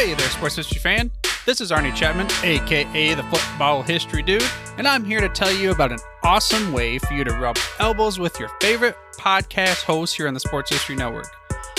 Hey there, sports history fan. This is Arnie Chapman, aka the Football History Dude, and I'm here to tell you about an awesome way for you to rub elbows with your favorite podcast hosts here on the Sports History Network,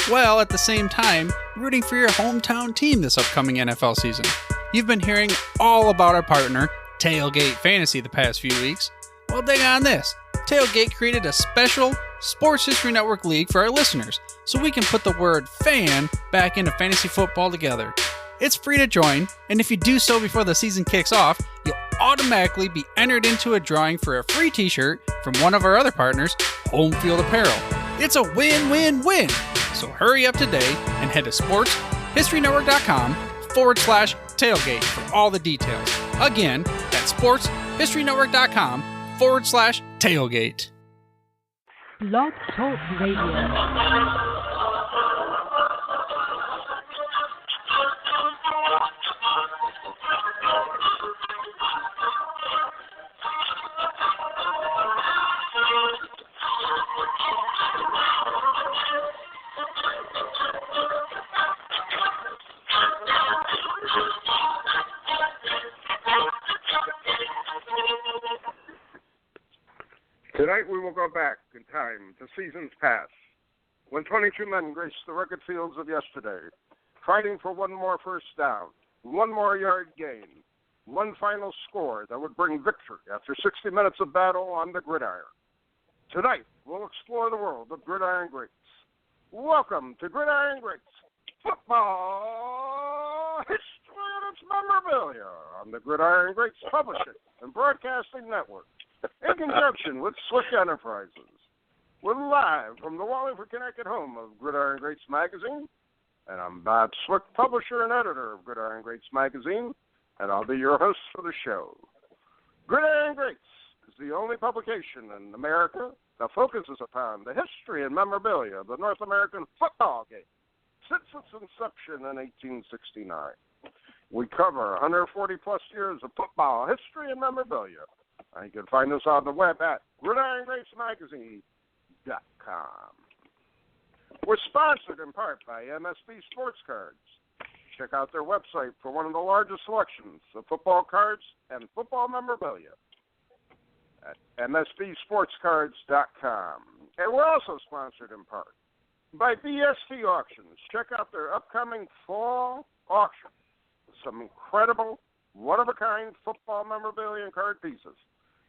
while at the same time rooting for your hometown team this upcoming NFL season. You've been hearing all about our partner, Tailgate Fantasy, the past few weeks. Well, dig on this. Tailgate created a special Sports History Network league for our listeners, so we can put the word fan back into fantasy football together. It's free to join, and if you do so before the season kicks off, you'll automatically be entered into a drawing for a free t-shirt from one of our other partners, Home Field Apparel. It's a win-win-win! So hurry up today and head to sportshistorynetwork.com/tailgate for all the details. Again, that's sportshistorynetwork.com/tailgate. Blog Talk Radio. Tonight we will go back in time to seasons past, when 22 men graced the rugged fields of yesterday, fighting for one more first down, one more yard gain, one final score that would bring victory after 60 minutes of battle on the gridiron. Tonight we'll explore the world of Gridiron Greats. Welcome to Gridiron Greats, football history and its memorabilia on the Gridiron Greats Publishing and Broadcasting Network. In conjunction with Swick Enterprises. We're live from the Wallingford, Connecticut home of Gridiron Greats magazine, and I'm Bob Swick, publisher and editor of Gridiron Greats magazine, and I'll be your host for the show. Gridiron Greats is the only publication in America that focuses upon the history and memorabilia of the North American football game since its inception in 1869. We cover 140-plus years of football history and memorabilia. You can find us on the web at GridironGreatsMagazine.com. We're sponsored in part by MSB Sports Cards. Check out their website for one of the largest selections of football cards and football memorabilia at MSBSportsCards.com. And we're also sponsored in part by BST Auctions. Check out their upcoming fall auction with some incredible, one-of-a-kind football memorabilia and card pieces.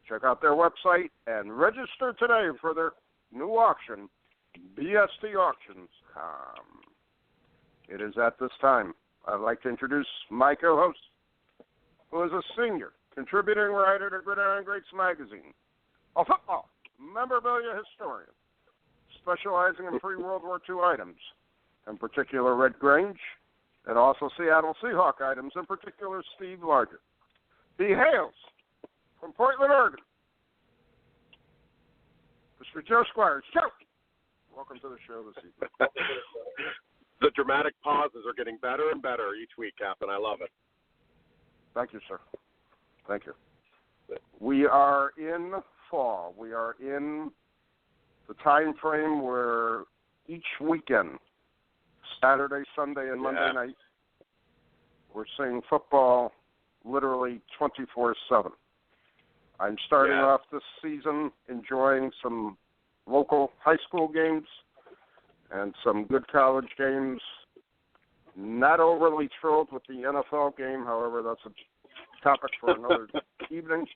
Check out their website and register today for their new auction, bstauctions.com. It is at this time I'd like to introduce my co-host, who is a senior contributing writer to Gridiron Greats magazine, a football memorabilia historian, specializing in pre-World War II items, in particular Red Grange, and also Seattle Seahawk items, in particular Steve Largent. He hails from Portland, Oregon, Mr. Joe Squires. Joe, welcome to the show this evening. The dramatic pauses are getting better and better each week, Captain. I love it. Thank you, sir. Thank you. We are in fall. We are in the time frame where each weekend, Saturday, Sunday, and Monday night, we're seeing football literally 24/7. I'm starting off this season enjoying some local high school games and some good college games. Not overly thrilled with the NFL game. However, that's a topic for another evening.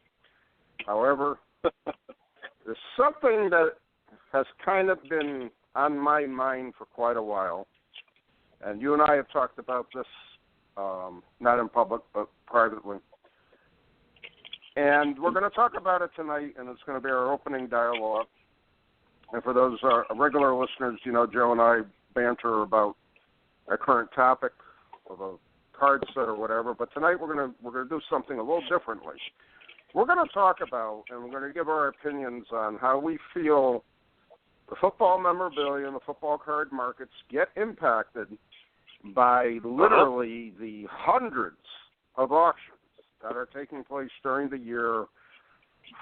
However, there's something that has kind of been on my mind for quite a while. And you and I have talked about this, not in public, but privately. And we're going to talk about it tonight, and it's going to be our opening dialogue. And for those regular listeners, you know, Joe and I banter about a current topic of a card set or whatever. But tonight we're going to do something a little differently. We're going to talk about, and we're going to give our opinions on how we feel the football memorabilia and the football card markets get impacted by literally the hundreds of auctions that are taking place during the year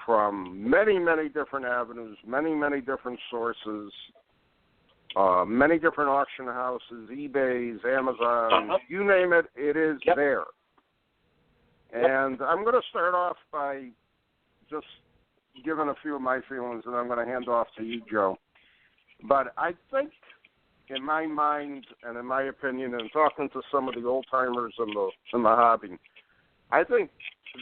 from many, many different avenues, many, many different sources. many different auction houses, eBays, Amazon, you name it, it is there. And I'm going to start off by just giving a few of my feelings, and I'm going to hand off to you, Joe. But I think, in my mind and in my opinion, and talking to some of the old-timers in the hobby, I think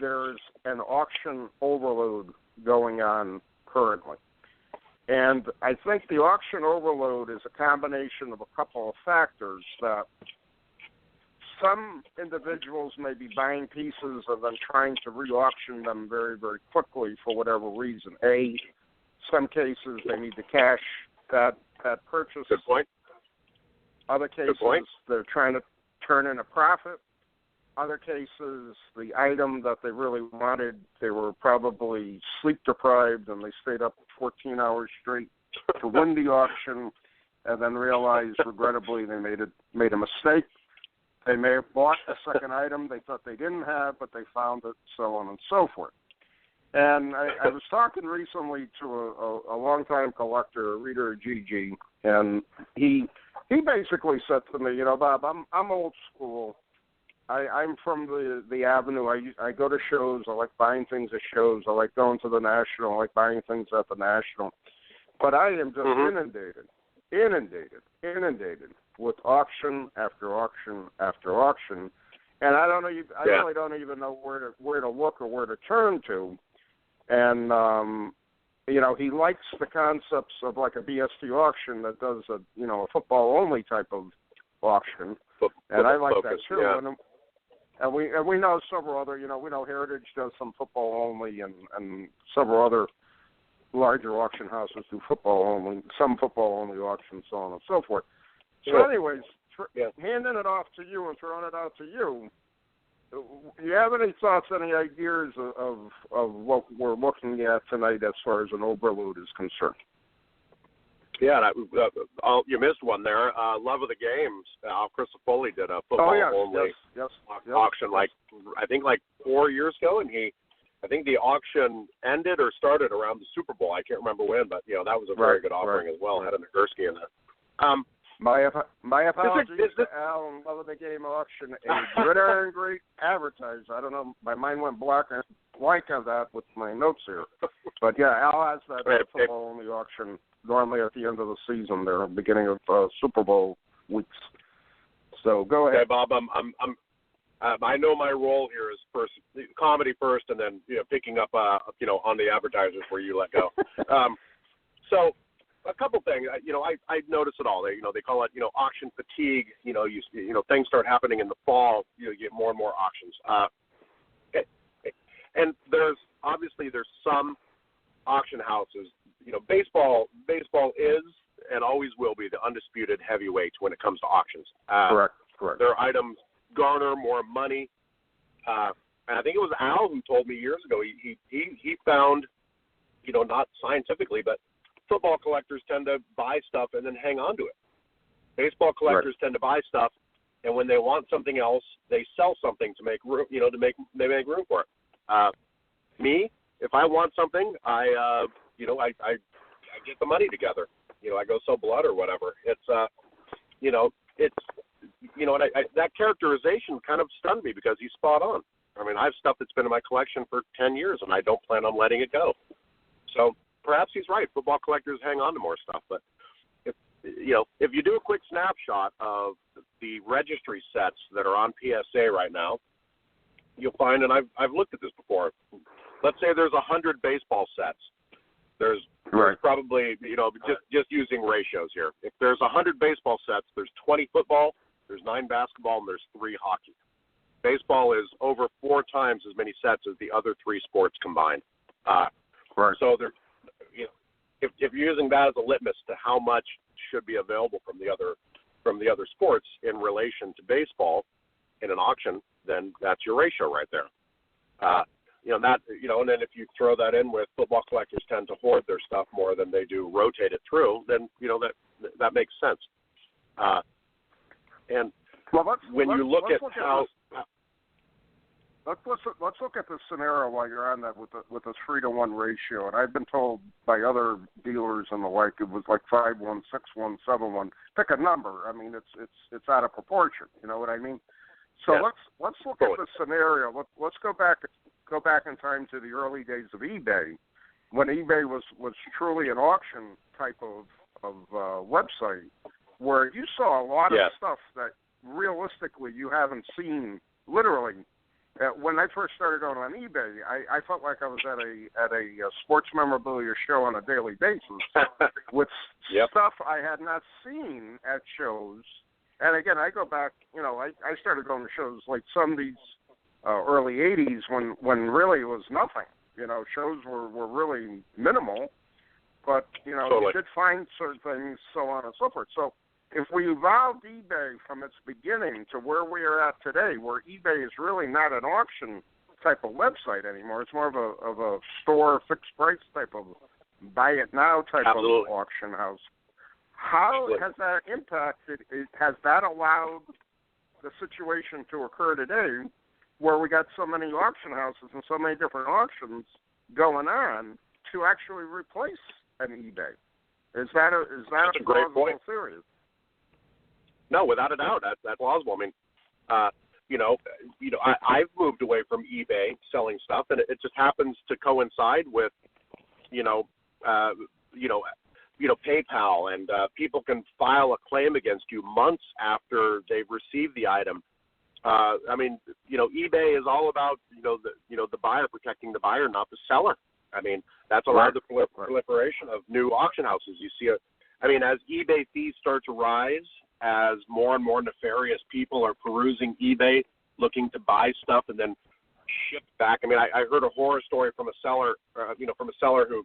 there's an auction overload going on currently. And I think the auction overload is a combination of a couple of factors that some individuals may be buying pieces and then trying to re-auction them very, very quickly for whatever reason. Some cases they need to cash that purchase. Good point. Other cases they're trying to turn in a profit. Other cases, the item that they really wanted, they were probably sleep deprived and they stayed up 14 hours straight to win the auction, and then realized, regrettably, they made a mistake. They may have bought a second item they thought they didn't have, but they found it, so on and so forth. And I was talking recently to a longtime collector, a reader of GG, and he basically said to me, Bob, I'm old school. I'm from the Avenue. I go to shows. I like buying things at shows. I like going to the National. I like buying things at the National. But I am just inundated with auction after auction after auction, and I really don't even know where to look or where to turn to. And he likes the concepts of like a BST auction that does a football only type of auction, and I like that too. Yeah. And we know several other, we know Heritage does some football only, and several other larger auction houses do some football only auctions, so on and so forth. So, anyways, handing it off to you and throwing it out to you. Do you have any thoughts, any ideas of what we're looking at tonight as far as an overload is concerned? Yeah, you missed one there. Love of the Games. Chris Foley did a football only auction, I think 4 years ago, and I think the auction ended or started around the Super Bowl. I can't remember when, but that was a very good offering as well. Had a Nagurski in there. My apologies to Al and Love of the Game auction, a Gridiron Great advertise. I don't know, my mind went blank on that with my notes here. But Al has that football only auction normally at the end of the season there, beginning of Super Bowl weeks. So go ahead. Okay, Bob, I know my role here is first comedy first, and then picking up on the advertisers where you let go. So a couple things. I notice it all. They call it auction fatigue. Things start happening in the fall. You get more and more auctions. And there's some auction houses. Baseball is and always will be the undisputed heavyweight when it comes to auctions. Correct. Their items garner more money. And I think it was Al who told me years ago he found, not scientifically, but football collectors tend to buy stuff and then hang on to it. Baseball collectors tend to buy stuff, and when they want something else, they sell something to make room. They make room for it. Me, if I want something, I get the money together. I go sell blood or whatever. It's that characterization kind of stunned me because he's spot on. I mean, I have stuff that's been in my collection for 10 years, and I don't plan on letting it go. So perhaps he's right. Football collectors hang on to more stuff. But if you do a quick snapshot of the registry sets that are on PSA right now, you'll find, and I've looked at this before. Let's say there's 100 baseball sets. There's probably, just using ratios here. If there's 100 baseball sets, there's 20 football, there's 9 basketball, and there's 3 hockey. Baseball is over 4 times as many sets as the other 3 sports combined. So there, if you're using that as a litmus to how much should be available from the other sports in relation to baseball in an auction, then that's your ratio right there. And then if you throw that in with football collectors tend to hoard their stuff more than they do rotate it through, then that makes sense. And when you look at how let's look at the scenario while you're on that with a 3-to-1 ratio. And I've been told by other dealers and the like it was like 5-1, 6-1, 7-1. Pick a number. I mean, it's out of proportion. You know what I mean? So let's look at the scenario. Let's go back in time to the early days of eBay, when eBay was truly an auction type of website, where you saw a lot of stuff that realistically you haven't seen. Literally, when I first started going on eBay, I felt like I was at a sports memorabilia show on a daily basis with stuff I had not seen at shows. And again, I go back, I started going to shows like some of these early 80s when really it was nothing. Shows were really minimal, but, you did find certain things, so on and so forth. So if we evolved eBay from its beginning to where we are at today, where eBay is really not an auction type of website anymore, it's more of a store, fixed price type of buy it now type of auction house. How has that impacted? Has that allowed the situation to occur today where we got so many auction houses and so many different auctions going on to actually replace an eBay? Is that a great point. Theory? No, without a doubt, that's plausible. I mean, I've moved away from eBay selling stuff, and it just happens to coincide with, PayPal, and people can file a claim against you months after they've received the item. eBay is all about the buyer, protecting the buyer, not the seller. I mean, that's allowed the proliferation of new auction houses. You see as eBay fees start to rise, as more and more nefarious people are perusing eBay, looking to buy stuff and then ship back. I mean, I heard a horror story from a seller, who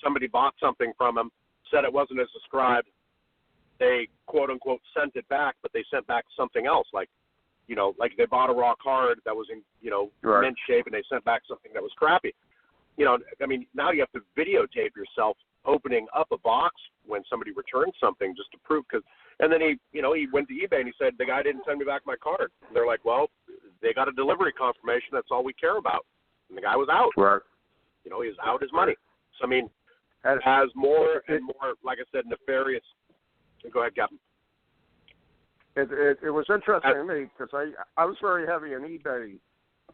somebody bought something from him, said it wasn't as described. They quote unquote sent it back, but they sent back something else, like they bought a raw card that was in mint shape, and they sent back something that was crappy. Now you have to videotape yourself opening up a box when somebody returns something just to prove. And then he went to eBay and he said, the guy didn't send me back my card. And they're like, well, they got a delivery confirmation. That's all we care about. And the guy was out. Right. He was out his money. So, as more and more, like I said, nefarious. Go ahead, Captain. It was interesting to me because I was very heavy on eBay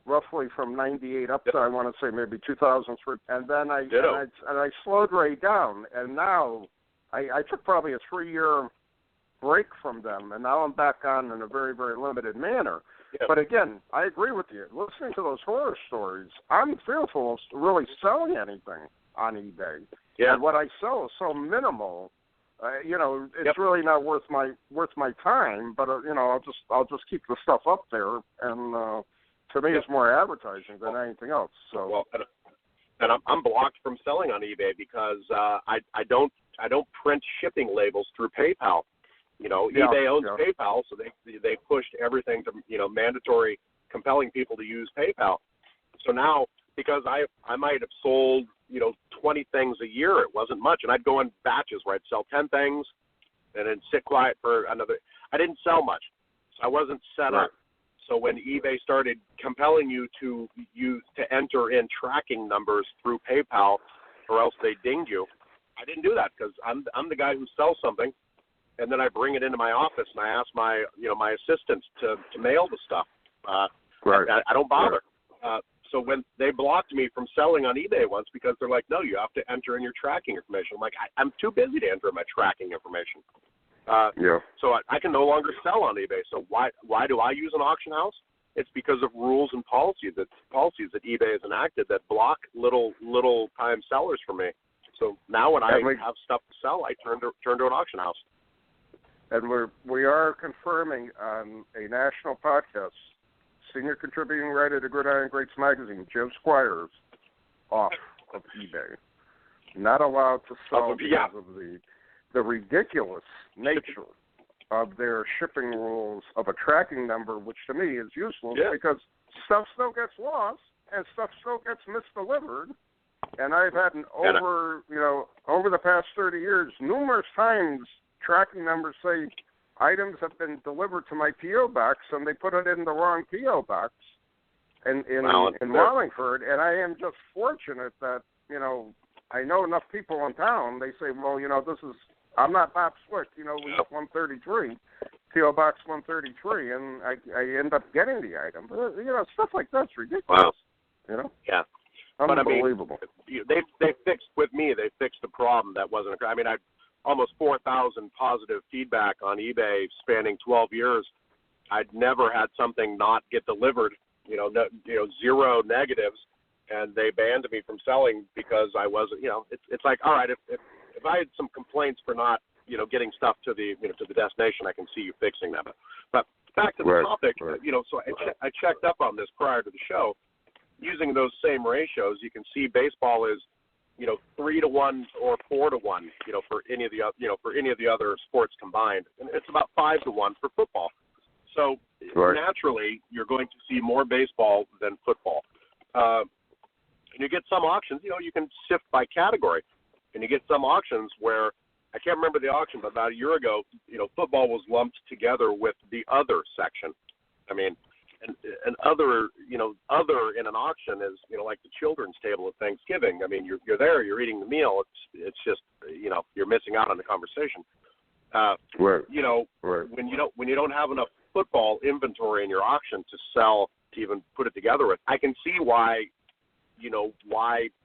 roughly from 98 up to, I want to say, maybe 2003. And then I slowed right down. And now I took probably a 3-year break from them, and now I'm back on in a very, very limited manner. Yeah. But again, I agree with you. Listening to those horror stories, I'm fearful of really selling anything on eBay. Yeah. And what I sell is so minimal. It's really not worth my time. But I'll just keep the stuff up there, and to me, it's more advertising than anything else. So. And I'm blocked from selling on eBay because I don't print shipping labels through PayPal. eBay owns PayPal, so they pushed everything to mandatory, compelling people to use PayPal. So now, because I might have sold 20 things a year, it wasn't much, and I'd go in batches where I'd sell 10 things, and then sit quiet for another. I didn't sell much, so I wasn't set up. So when eBay started compelling you to enter in tracking numbers through PayPal, or else they dinged you, I didn't do that because I'm the guy who sells something. And then I bring it into my office, and I ask my assistants to mail the stuff. I don't bother. So when they blocked me from selling on eBay once because they're like, no, you have to enter in your tracking information. I'm like, I'm too busy to enter in my tracking information. So I can no longer sell on eBay. So why do I use an auction house? It's because of rules and policies that eBay has enacted that block little time sellers for me. So now when I have stuff to sell, I turn to an auction house. And we are confirming on a national podcast, senior contributing writer to Gridiron Greats magazine, Joe Squires, off of eBay. Not allowed to sell because of the ridiculous nature of their shipping rules of a tracking number, which to me is useless because stuff still gets lost and stuff still gets misdelivered. And I've had over the past 30 years, numerous times tracking numbers say items have been delivered to my P.O. box, and they put it in the wrong P.O. box. in Wallingford, and I am just fortunate that, you know, I know enough people in town. They say, well, you know, I'm not Bob Swick, you know, we 133, P.O. Box 133, and I end up getting the item. But, you know, stuff like that's ridiculous. Wow. You know? Yeah. Unbelievable. But I mean, they fixed with me. They fixed the problem that wasn't. I mean, I almost 4,000 positive feedback on eBay spanning 12 years. I'd never had something not get delivered. You know, zero negatives, and they banned me from selling because I wasn't. You know, it's like, all right, if I had some complaints for not, you know, getting stuff to the destination, I can see you fixing that. But back to the topic, you know, so I checked up on this prior to the show. Using those same ratios, you can see baseball is, you know, 3-1 or 4-1, you know, for any of the other sports combined, and it's about 5-1 for football. So naturally, you're going to see more baseball than football. And you get some auctions, you know, you can sift by category, and you get some auctions where I can't remember the auction, but about a year ago, you know, football was lumped together with the other section. I mean. And other in an auction is, you know, like the children's table at Thanksgiving. I mean, you're there, you're eating the meal. It's just, you know, you're missing out on the conversation. You know, when you don't have enough football inventory in your auction to sell, to even put it together with, I can see why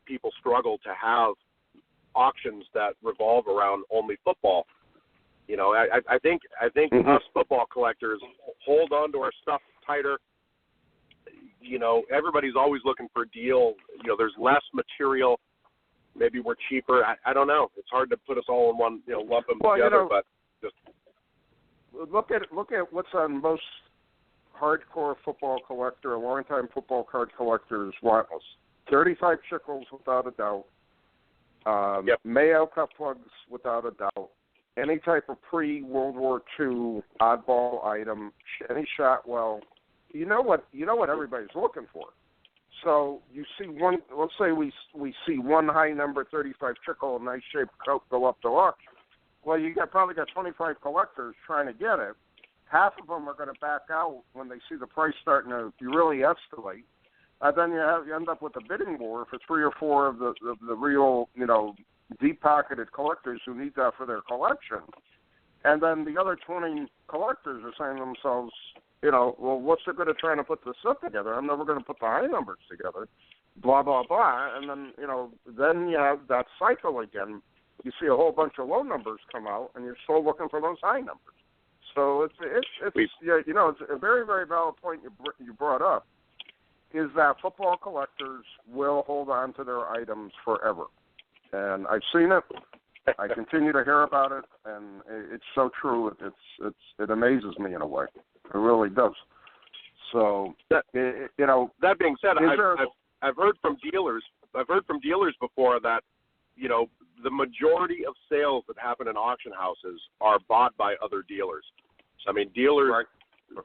people struggle to have auctions that revolve around only football. You know, I think us football collectors hold on to our stuff tighter. You know, everybody's always looking for a deal. You know, there's less material. Maybe we're cheaper. I don't know. It's hard to put us all in one, you know, lump them together. You know, but just look at what's on most hardcore football collector, longtime football card collectors' want list. 35 shekels without a doubt. Mayo cup plugs without a doubt. Any type of pre-World War II oddball item, any shotwell. You know what everybody's looking for. So you see one. Let's say we see one high number 35 shekel, nice shaped coat go up to auction. Well, you probably got 25 collectors trying to get it. Half of them are going to back out when they see the price starting to really escalate. Then you end up with a bidding war for 3 or 4 of the real, you know, deep-pocketed collectors who need that for their collection. And then the other 20 collectors are saying to themselves, you know, well, what's the good of trying to put this stuff together? I'm never going to put the high numbers together, blah, blah, blah. And then, you know, then you have that cycle again. You see a whole bunch of low numbers come out, and you're still looking for those high numbers. So it's you know, it's a very, very valid point you brought up, is that football collectors will hold on to their items forever. And I've seen it. I continue to hear about it, and it's so true. It amazes me in a way. It really does. So you know. That being said, I've heard from dealers. I've heard from dealers before that, you know, the majority of sales that happen in auction houses are bought by other dealers. So, I mean, dealers,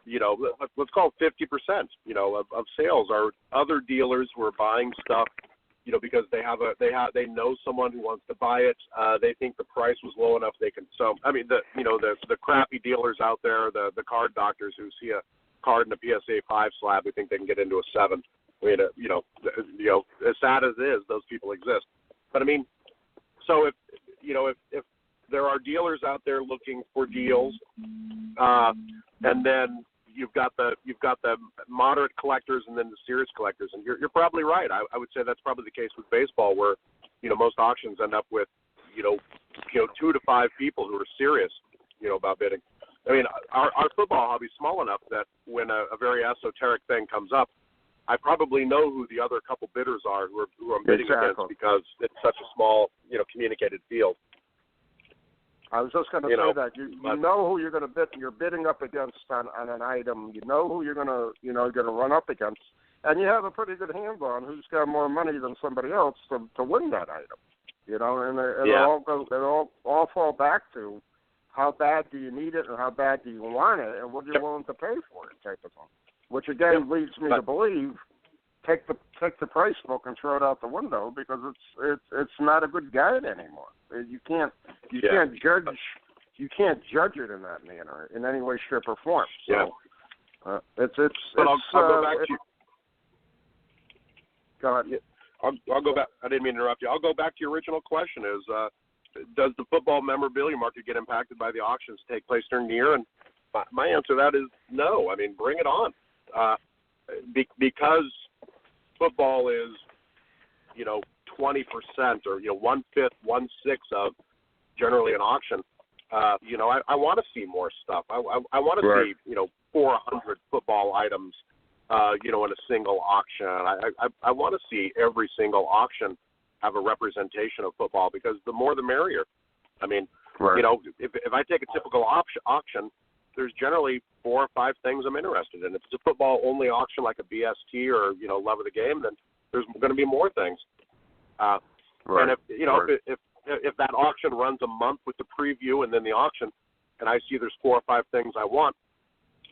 you know, let's call it 50%. You know, of sales are other dealers who are buying stuff, you know, because they know someone who wants to buy it. They think the price was low enough they can. So I mean, the crappy dealers out there, the card doctors who see a card in a PSA 5 slab, who think they can get into a 7. I mean, you know, as sad as it is, those people exist. But I mean, so if there are dealers out there looking for deals, and then you've got the moderate collectors and then the serious collectors, and you're probably right. I would say that's probably the case with baseball, where, you know, most auctions end up with, you know 2 to 5 people who are serious, you know, about bidding. I mean, our football hobby is small enough that when a very esoteric thing comes up, I probably know who the other couple bidders are who I'm bidding against, because it's such a small, you know, communicated field. I was just going to say that you know who you're going to bid. You're bidding up against on an item. You know who you're going to run up against, and you have a pretty good handle on who's got more money than somebody else to win that item. You know, and it'll all fall back to how bad do you need it and how bad do you want it and what you're willing to pay for it, type of thing. Which again leads me to believe take the price book and throw it out the window, because it's not a good guide anymore. You can't judge it in that manner in any way, shape, or form. So But I'll go back to you. Go ahead. I'll go back. I didn't mean to interrupt you. I'll go back to your original question: does the football memorabilia market get impacted by the auctions that take place during the year? And my answer to that is no. I mean, bring it on. Because football is, 20% or 1/5, 1/6 of generally an auction. I want to see more stuff. I want to see 400 football items, in a single auction. I want to see every single auction have a representation of football, because the more the merrier. I mean, if I take a typical auction, there's generally 4 or 5 things I'm interested in. If it's a football only auction like a BST or Love of the Game, then there's going to be more things. And if that auction runs a month with the preview and then the auction, and I see there's 4 or 5 things I want,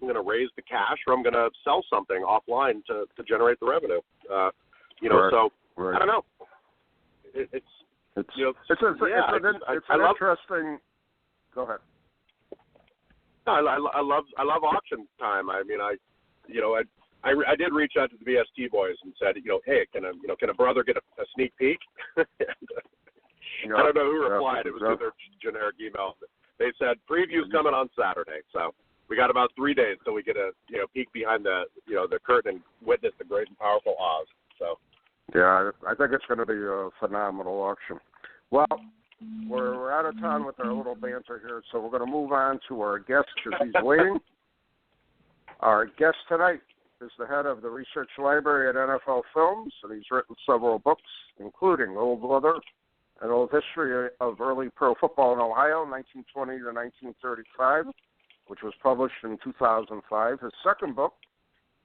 I'm going to raise the cash, or I'm going to sell something offline to generate the revenue. So I don't know. It's interesting. Go ahead. No, I love auction time. I mean, I did reach out to the VST boys and said, hey, can a brother get a sneak peek? I don't know who replied. It was to their generic email. They said preview's coming on Saturday, so we got about 3 days till we get a peek behind the the curtain and witness the great and powerful Oz. So yeah, I think it's going to be a phenomenal auction. Well, we're out of time with our little banter here, so we're going to move on to our guest because he's waiting. Our guest tonight is the head of the research library at NFL Films, and he's written several books, including Old Weather, an old history of early pro football in Ohio, 1920 to 1935, which was published in 2005. His second book,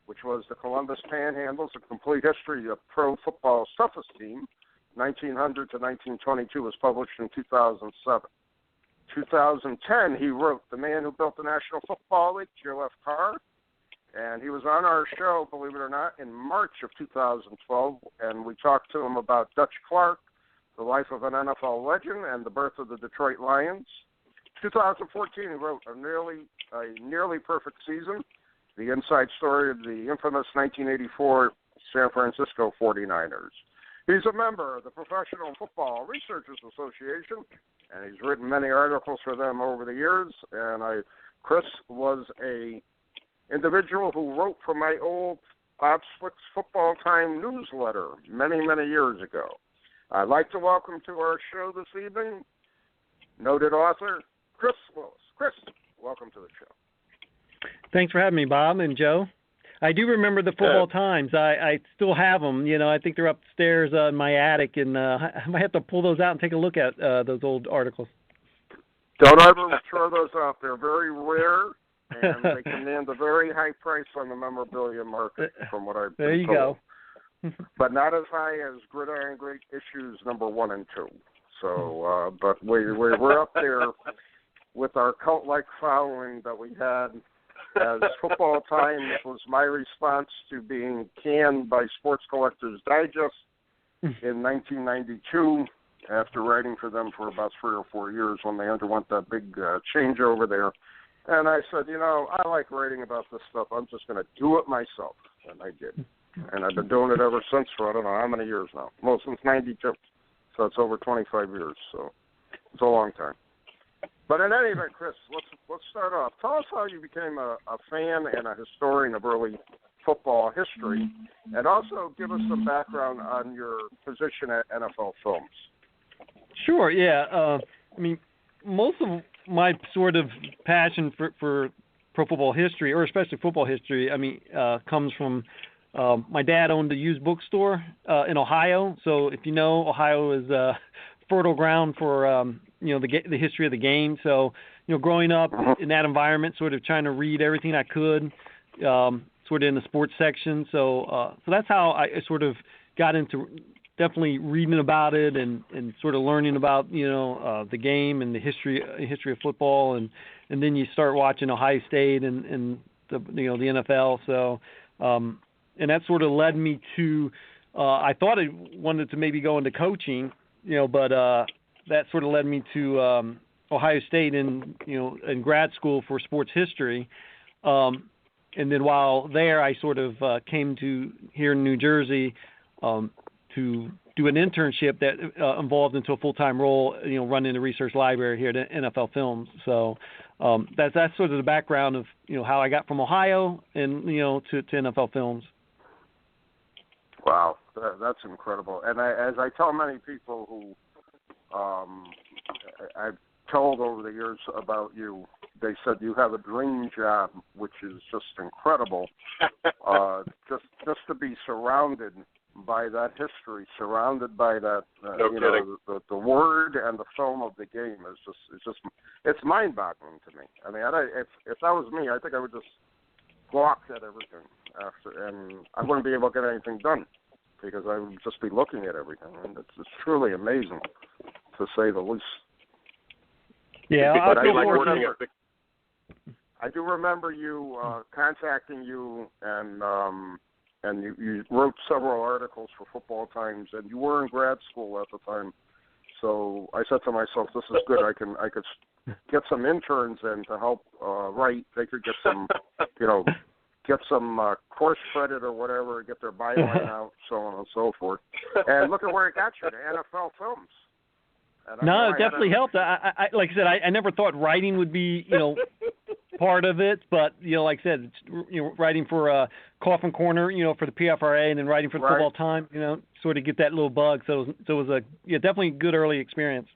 which was The Columbus Panhandles, a complete history of pro football self-esteem, 1900 to 1922, was published in 2007. 2010, he wrote The Man Who Built the National Football League, Joe F. Carr, and he was on our show, believe it or not, in March of 2012, and we talked to him about Dutch Clark, the life of an NFL legend, and the birth of the Detroit Lions. 2014, he wrote a nearly perfect season, the inside story of the infamous 1984 San Francisco 49ers. He's a member of the Professional Football Researchers Association, and he's written many articles for them over the years. And Chris was a individual who wrote for my old Bob Swick's Football Time newsletter many, many years ago. I'd like to welcome to our show this evening noted author Chris Willis. Chris, welcome to the show. Thanks for having me, Bob and Joe. I do remember the Football Times. I still have them. I think they're upstairs in my attic, and I might have to pull those out and take a look at those old articles. Don't ever throw those out. They're very rare, and they command a very high price on the memorabilia market, from what I've been told. There you go. But not as high as Gridiron Greats issues number 1 and 2. So, but we're up there with our cult-like following that we had, as Football Times was my response to being canned by Sports Collectors Digest in 1992 after writing for them for about 3 or 4 years when they underwent that big changeover there. And I said, I like writing about this stuff. I'm just going to do it myself. And I did. And I've been doing it ever since for I don't know how many years now. Well, since 92. So it's over 25 years. So it's a long time. But in any event, Chris, let's start off. Tell us how you became a fan and a historian of early football history, and also give us some background on your position at NFL Films. Sure, yeah. I mean, most of my sort of passion for pro football history, or especially football history, comes from my dad owned a used bookstore in Ohio. So if you know, Ohio is fertile ground for the history of the game. So growing up in that environment, sort of trying to read everything I could, sort of in the sports section. So that's how I sort of got into definitely reading about it and sort of learning about the game and the history of football, and then you start watching Ohio State and the NFL. So and that sort of led me to I thought I wanted to maybe go into coaching, but that sort of led me to Ohio State in grad school for sports history. And then while there, I sort of came to here in New Jersey to do an internship that evolved into a full-time role, running the research library here at NFL Films. So that's sort of the background of, how I got from Ohio and, to NFL Films. Wow, that's incredible. And as I tell many people who I've told over the years about you, they said you have a dream job, which is just incredible. Just to be surrounded by that history, surrounded by that, the word and the film of the game it's mind-boggling to me. I mean, if that was me, I think I would just balk at everything after, and I wouldn't be able to get anything done because I would just be looking at everything. And it's truly amazing, to say the least. Yeah, I do remember you contacting you, and you wrote several articles for Football Times, and you were in grad school at the time. So I said to myself, "This is good. I could get some interns in to help write. They could get some, get some course credit or whatever, get their byline out, so on and so forth." And look at where it got you, to NFL Films. No, it definitely helped. I like I said, I never thought writing would be, part of it, but like I said, it's, writing for Coffin Corner, for the PFRA, and then writing for the Football Time, sort of get that little bug. So it was definitely a good early experience.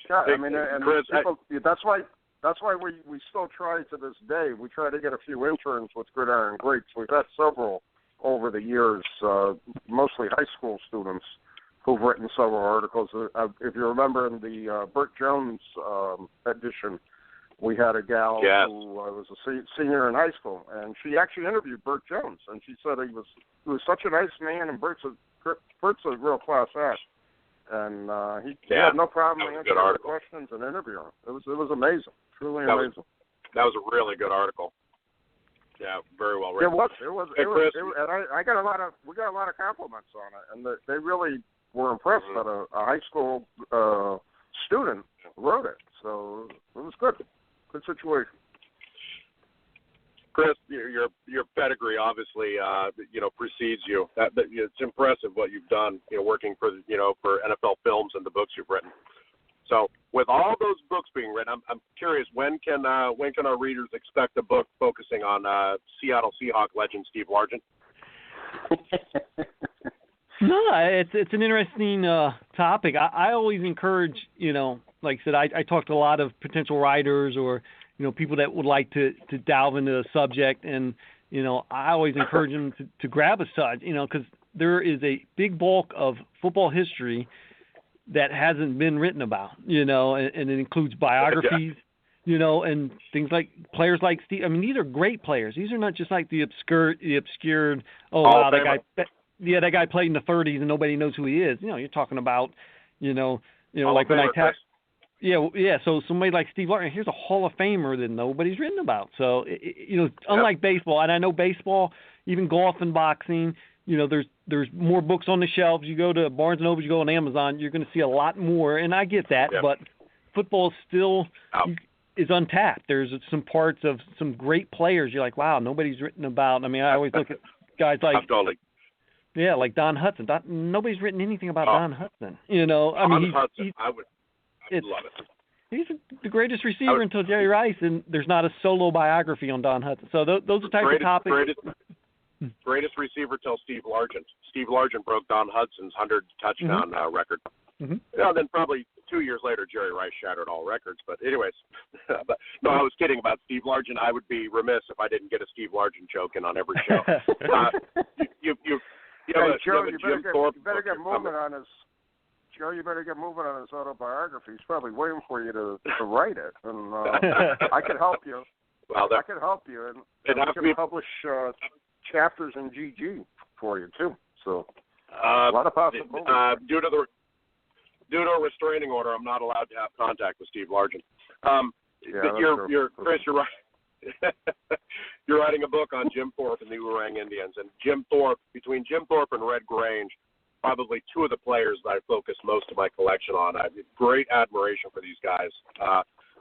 Yeah, I mean, and Chris, that's why we still try to this day. We try to get a few interns with Gridiron Greats. We've had several over the years, mostly high school students who've written several articles. If you remember in the Burt Jones edition, we had a gal who was a senior in high school, and she actually interviewed Burt Jones, and she said he was such a nice man, and Burt's a real class act, and he had no problem answering the questions and interviewing. It was amazing, truly amazing. That was a really good article. Yeah, very well written. It was, and we got a lot of compliments on it, and they really were impressed that a high school student wrote it. So it was good. Good situation. Chris, your pedigree obviously precedes you. It's impressive what you've done, working for NFL Films and the books you've written. So with all those books being written, I'm curious, when can our readers expect a book focusing on Seattle Seahawk legend Steve Largent? No, it's an interesting topic. I always encourage, like I said, I talk to a lot of potential writers or, people that would like to delve into the subject. And, I always encourage them to grab a stud, because there is a big bulk of football history that hasn't been written about, and it includes biographies, and things like players like Steve. I mean, these are great players. These are not just like the obscured, that guy played in the 30s and nobody knows who he is. You're talking about, like when I tap. So somebody like Steve Largent, here's a Hall of Famer that nobody's written about. So, unlike baseball, and I know baseball, even golf and boxing, there's more books on the shelves. You go to Barnes & Noble, you go on Amazon, you're going to see a lot more, and I get that, but football still is untapped. There's some parts of some great players you're like, wow, nobody's written about. I mean, I always look at guys like like Don Hudson. Nobody's written anything about Don Hudson. I would love it. He's the greatest receiver until Jerry Rice, and there's not a solo biography on Don Hudson. So those are types of topics. Greatest receiver till Steve Largent. Steve Largent broke Don Hudson's 100 touchdown record. Mm-hmm. Then probably 2 years later, Jerry Rice shattered all records. But anyways, no, I was kidding about Steve Largent. I would be remiss if I didn't get a Steve Largent joke in on every show. Joe, you better get moving on his. Joe, you better get moving on his autobiography. He's probably waiting for you to write it, and I can help you. Well, I can help you, and we can publish chapters in GG for you too. So a lot of possibilities. Due to a restraining order, I'm not allowed to have contact with Steve Largent. Chris, you're right. You're writing a book on Jim Thorpe and the Oorang Indians, and between Jim Thorpe and Red Grange, probably two of the players that I focus most of my collection on. I have great admiration for these guys.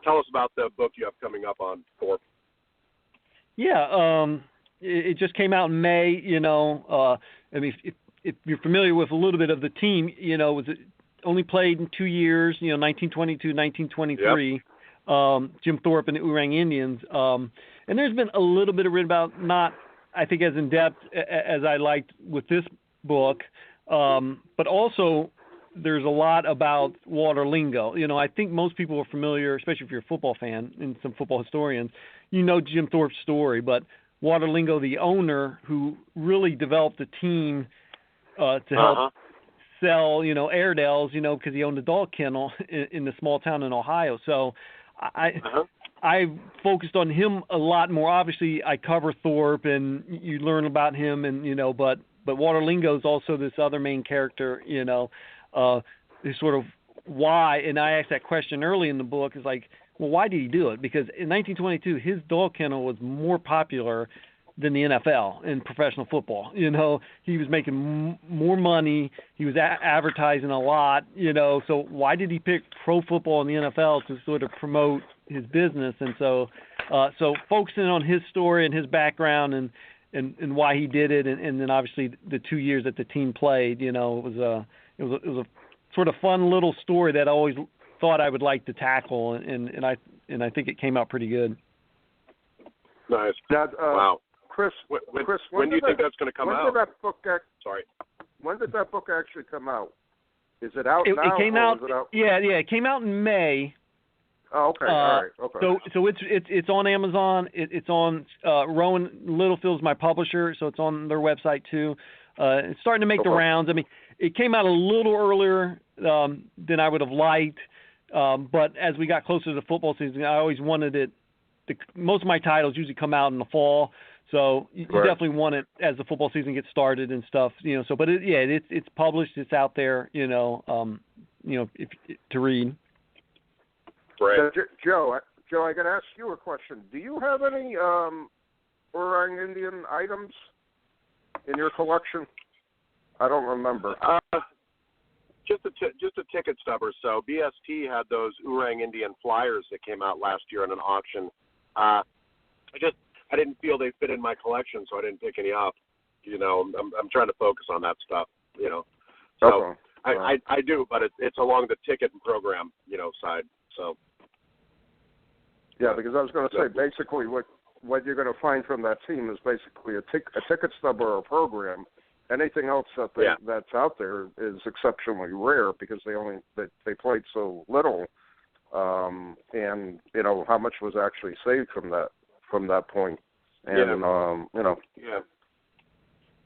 Tell us about the book you have coming up on Thorpe. Yeah, It just came out in May. I mean, if you're familiar with a little bit of the team, was it only played in 2 years, 1922, 1923, Jim Thorpe and the Oorang Indians. And there's been a little bit of written about, not, I think, as in-depth as I liked with this book, but also there's a lot about water lingo. I think most people are familiar, especially if you're a football fan and some football historians, Jim Thorpe's story, but water lingo, the owner who really developed the team to help sell, Airedales, because he owned a dog kennel in the small town in Ohio. So I focused on him a lot more. Obviously, I cover Thorpe, and you learn about him, and but water lingo is also this other main character, is sort of why. And I asked that question early in the book, is like, well, why did he do it? Because in 1922, his dog kennel was more popular than the NFL in professional football. He was making more money. He was advertising a lot, so why did he pick pro football in the NFL to sort of promote his business? And so focusing on his story and his background and why he did it. And then obviously the 2 years that the team played, it was a sort of fun little story that I always thought I would like to tackle. And I think it came out pretty good. Nice. Wow. Chris, when do you think that's going to come out? When did that book Sorry. When did that book actually come out? Is it out now? It came out. Is it out? Yeah. It came out in May. Oh, okay. All right. Okay. So it's on Amazon. It's on Rowan Littlefield's my publisher, so it's on their website too. It's starting to make the rounds. I mean, it came out a little earlier than I would have liked, but as we got closer to the football season, I always wanted it. Most of my titles usually come out in the fall. So you definitely want it as the football season gets started and stuff, So, but it's published, it's out there, if to read. Right. Joe, I got to ask you a question. Do you have any Oorang Indian items in your collection? I don't remember. Just a ticket stubber. So BST had those Oorang Indian flyers that came out last year in an auction. I didn't feel they fit in my collection, so I didn't pick any up. I'm trying to focus on that stuff. So I do, but it's along the ticket and program, side. So yeah, because I was going to say basically what you're going to find from that team is basically a ticket stub or a program. Anything else that's out there is exceptionally rare because they played so little, and how much was actually saved from that point. And yeah.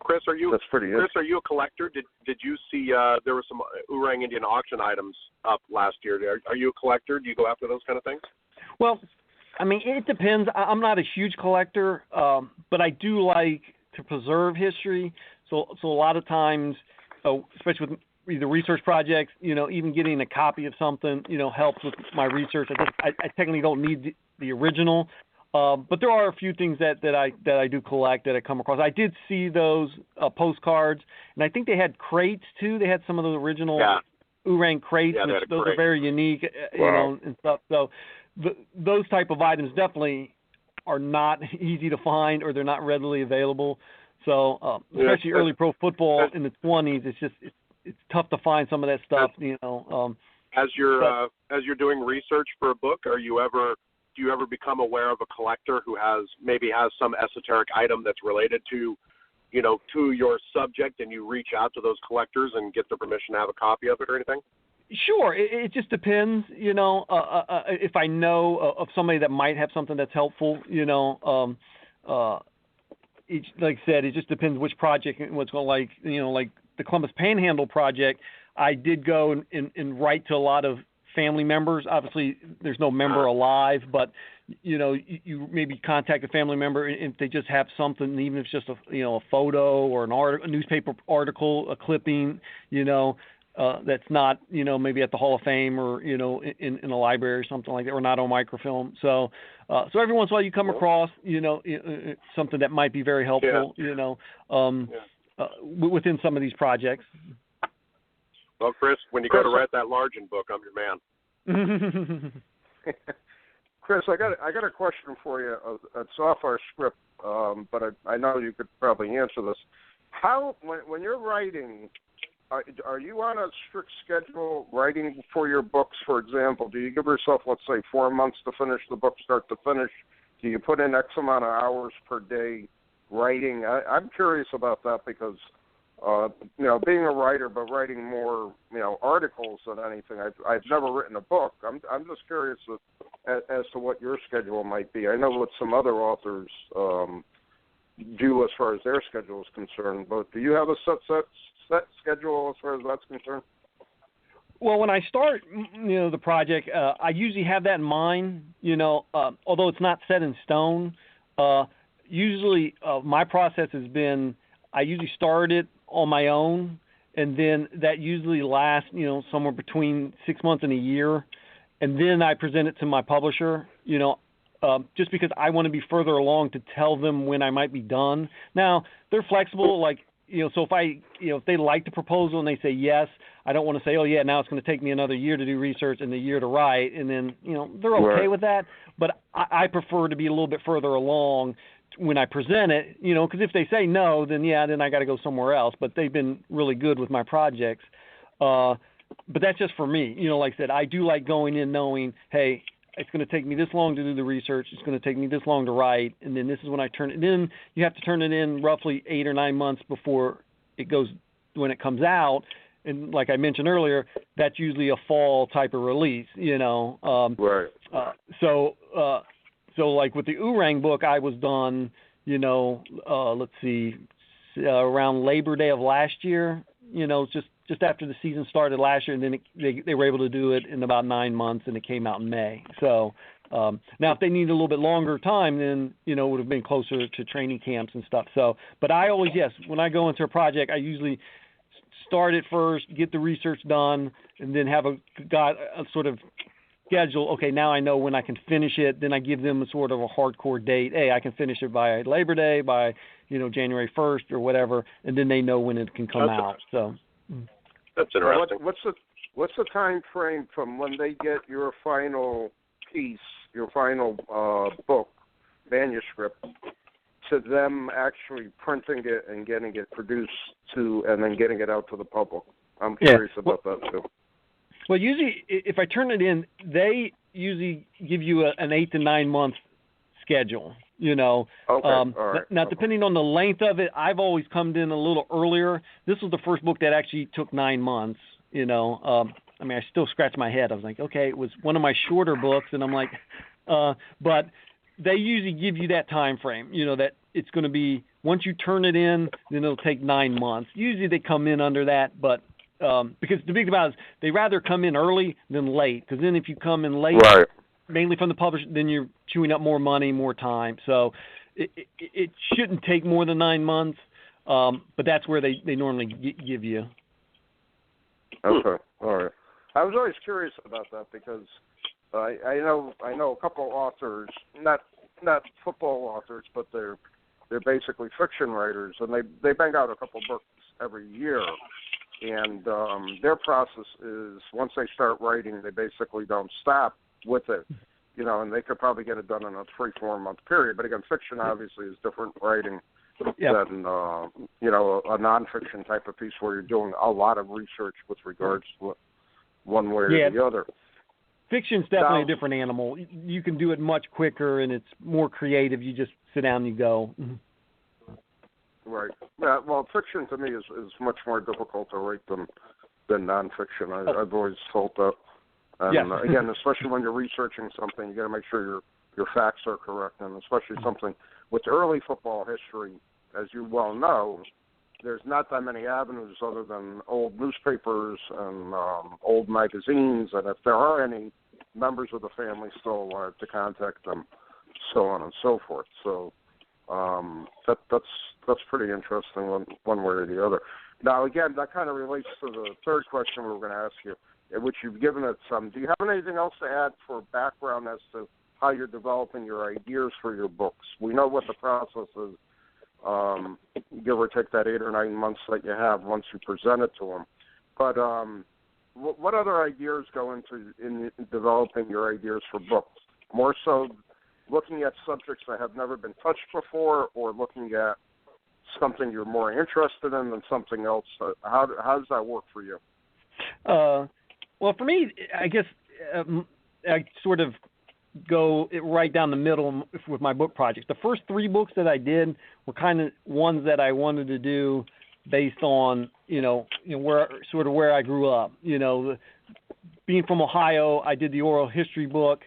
Chris, are you a collector? Did you see there were some Oorang Indian auction items up last year? Are you a collector? Do you go after those kind of things? Well, I mean, it depends. I'm not a huge collector, but I do like to preserve history. So a lot of times, especially with either research projects, even getting a copy of something, helps with my research. I technically don't need the original, but there are a few things that I do collect that I come across. I did see those postcards, and I think they had crates too. They had some of the original Oorang crates, which those are very unique, and stuff. So those type of items definitely are not easy to find, or they're not readily available. So especially early pro football in the 20s, it's tough to find some of that stuff. As you're doing research for a book, do you ever become aware of a collector who has some esoteric item that's related to your subject, and you reach out to those collectors and get their permission to have a copy of it or anything? Sure. It just depends, if I know of somebody that might have something that's helpful, like I said, it just depends which project and what's going like the Columbus Panhandle project. I did go and write to a lot of family members. Obviously, there's no member alive, but you maybe contact a family member if they just have something, even if it's just a photo or a newspaper article, a clipping, that's not maybe at the Hall of Fame or in a library or something like that, or not on microfilm. So every once in a while you come across something that might be very helpful within some of these projects. Well, Chris, when you go to write that Largent book, I'm your man. Chris, I got a question for you. It's off our script. but I know you could probably answer this. How, when you're writing, are you on a strict schedule writing for your books, for example? Do you give yourself, let's say, 4 months to finish the book, start to finish? Do you put in X amount of hours per day writing? I'm curious about that because, being a writer, but writing more, articles than anything. I've never written a book. I'm just curious as to what your schedule might be. I know what some other authors do as far as their schedule is concerned, but do you have a set schedule as far as that's concerned? Well, when I start, the project, I usually have that in mind, although it's not set in stone. Usually my process has been I usually start it on my own, and then that usually lasts, somewhere between 6 months and a year, and then I present it to my publisher, just because I want to be further along to tell them when I might be done. Now, they're flexible, like, so if they like the proposal and they say yes, I don't want to say, oh yeah, now it's going to take me another year to do research and a year to write, and then, they're okay Right. with that, but I prefer to be a little bit further along when I present it, because if they say no, then I got to go somewhere else, but they've been really good with my projects. But that's just for me. Like I said, I do like going in knowing, hey, it's going to take me this long to do the research. It's going to take me this long to write. And then this is when I turn it in. You have to turn it in roughly 8 or 9 months before it goes, when it comes out. And like I mentioned earlier, that's usually a fall type of release, Right. So like with the Oorang book, I was done, let's see, around Labor Day of last year, just after the season started last year, and then they were able to do it in about 9 months, and it came out in May. So now if they need a little bit longer time, then, it would have been closer to training camps and stuff. So, but I always, when I go into a project, I usually start it first, get the research done, and then have a sort of schedule. Okay, now I know when I can finish it. Then I give them a sort of a hardcore date. Hey, I can finish it by Labor Day, by January 1st or whatever, and then they know when it can come out. So that's interesting. What's the time frame from when they get your final piece, your final book, manuscript, to them actually printing it and getting it produced and then getting it out to the public? I'm curious about that too. Well, usually if I turn it in, they usually give you an 8 to 9 month schedule. Okay. All right. Now, depending on the length of it, I've always come in a little earlier. This was the first book that actually took 9 months. I still scratch my head. I was like, okay, it was one of my shorter books, and I'm like, but they usually give you that time frame. That it's going to be once you turn it in, then it'll take 9 months. Usually they come in under that, but. Because the big thing about it is they rather come in early than late. Because then if you come in late, right, mainly from the publisher, then you're chewing up more money, more time. So it shouldn't take more than 9 months, but that's where they normally give you. Okay, all right. I was always curious about that because I know a couple authors, not football authors, but they're basically fiction writers, and they bang out a couple books every year. And their process is once they start writing, they basically don't stop with it, and they could probably get it done in a 3-4 month period. But again, fiction obviously is different writing than, a nonfiction type of piece where you're doing a lot of research with regards to one way or the other. Fiction's definitely a different animal. You can do it much quicker, and it's more creative. You just sit down and you go. Right. Yeah, well, fiction to me is much more difficult to write than nonfiction. I've always felt that. And again, especially when you're researching something, you got to make sure your facts are correct, and especially something with early football history, as you well know, there's not that many avenues other than old newspapers and old magazines, and if there are any members of the family still alive, to contact them, so on and so forth. So that's pretty interesting one way or the other. Now, again, that kind of relates to the third question we were going to ask you, which you've given it some. Do you have anything else to add for background as to how you're developing your ideas for your books? We know what the process is, give or take that 8 or 9 months that you have once you present it to them. But what other ideas go into in developing your ideas for books? More so looking at subjects that have never been touched before, or looking at something you're more interested in than something else? How does that work for you? Well, for me, I guess I sort of go right down the middle with my book projects. The first 3 books that I did were kind of ones that I wanted to do based on, where I grew up. Being from Ohio, I did the oral history book.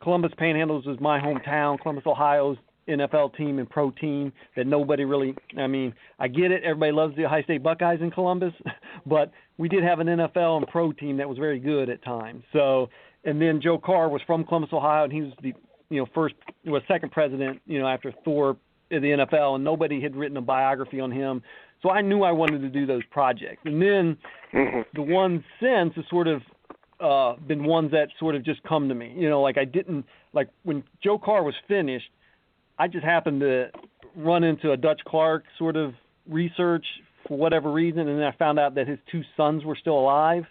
Columbus Panhandles is my hometown. Columbus, Ohio's NFL team and pro team that nobody really, I get it. Everybody loves the Ohio State Buckeyes in Columbus, but we did have an NFL and pro team that was very good at times. So, and then Joe Carr was from Columbus, Ohio, and he was the second president, after Thorpe in the NFL, and nobody had written a biography on him. So I knew I wanted to do those projects. And then the ones since has sort of been ones that sort of just come to me. Like when Joe Carr was finished, I just happened to run into a Dutch Clark sort of research for whatever reason, and then I found out that his 2 sons were still alive.